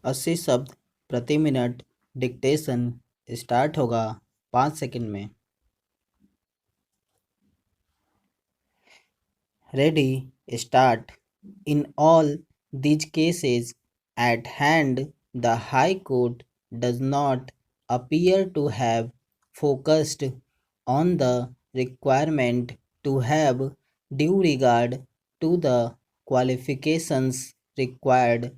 80 शब्द प्रति minute dictation start होगा 5 सेकंड में। Ready, start. In all these cases at hand, the High Court does not appear to have focused on the requirement to have due regard to the qualifications required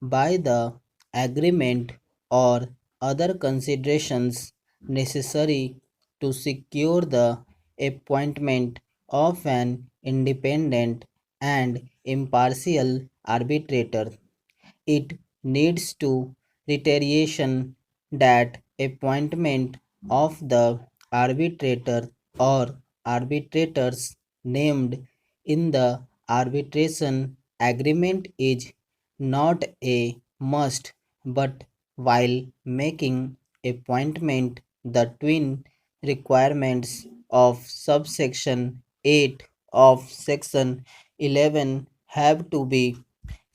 by the agreement or other considerations necessary to secure the appointment of an independent and impartial arbitrator. It needs to reiteration that appointment of the arbitrator or arbitrators named in the arbitration agreement is not a must, but while making appointment, the twin requirements of subsection 8 of section 11 have to be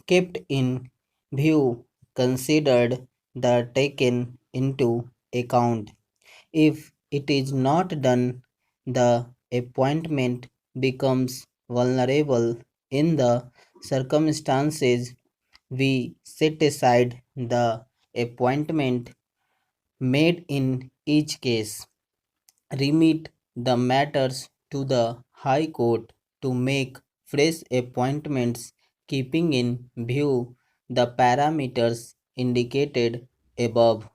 kept in view, considered, the taken into account. If it is not done, the appointment becomes vulnerable. In the circumstances, we set aside the appointment made in each case, remit the matters to the High Court to make fresh appointments, keeping in view the parameters indicated above.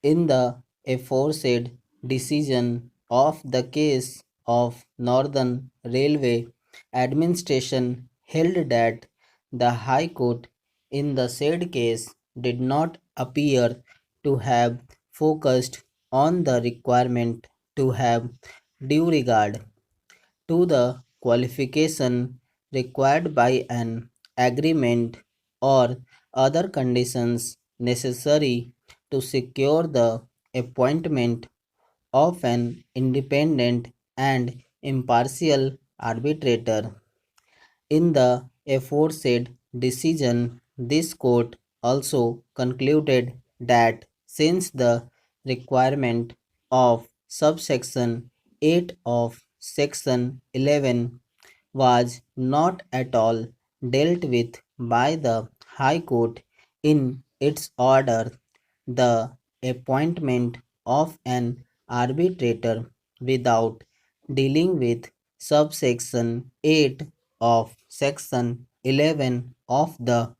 In the aforesaid decision of the case of Northern Railway Administration held that the High Court in the said case did not appear to have focused on the requirement to have due regard to the qualification required by an agreement or other conditions necessary to secure the appointment of an independent and impartial arbitrator. In the aforesaid decision, this court also concluded that since the requirement of subsection 8 of section 11 was not at all dealt with by the High Court in its order, the appointment of an arbitrator without dealing with subsection 8 of section 11 of the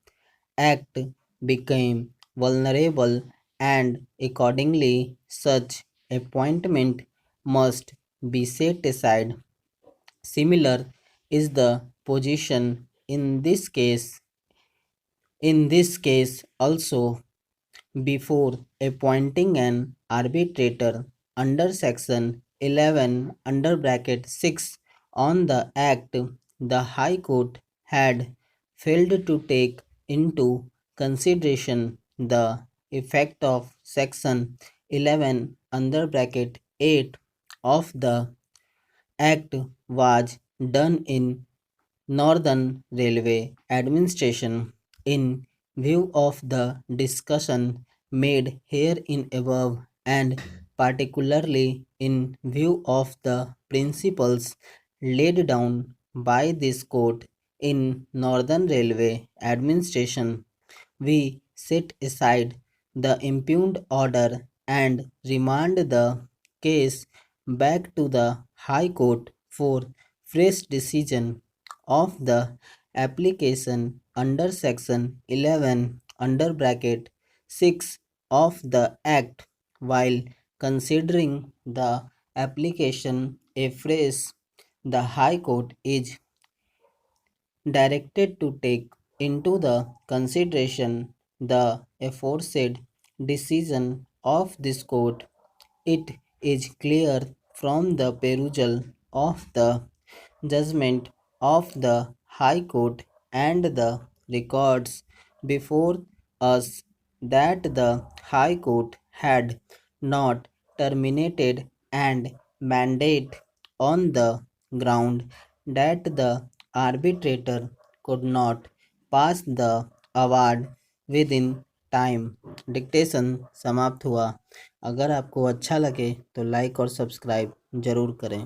Act became vulnerable, and accordingly such appointment must be set aside. Similar is the position in this case. In this case also, before appointing an arbitrator under section 11 under bracket 6 on the act, the High Court had failed to take into consideration the effect of section 11 under bracket 8 of the act was done in Northern Railway Administration. In view of the discussion made herein above, and particularly in view of the principles laid down by this court in Northern Railway Administration, we set aside the impugned order and remand the case back to the High Court for fresh decision of the application under section 11 under bracket 6 of the Act. While considering the application afresh, the High Court is directed to take into the consideration the aforesaid decision of this court. It is clear from the perusal of the judgment of the High Court and the records before us that the High Court had not terminated and mandate on the ground that the arbitrator could not pass the award within time dictation समाप्त हुआ। अगर आपको अच्छा लगे तो like और subscribe ज़रूर करें।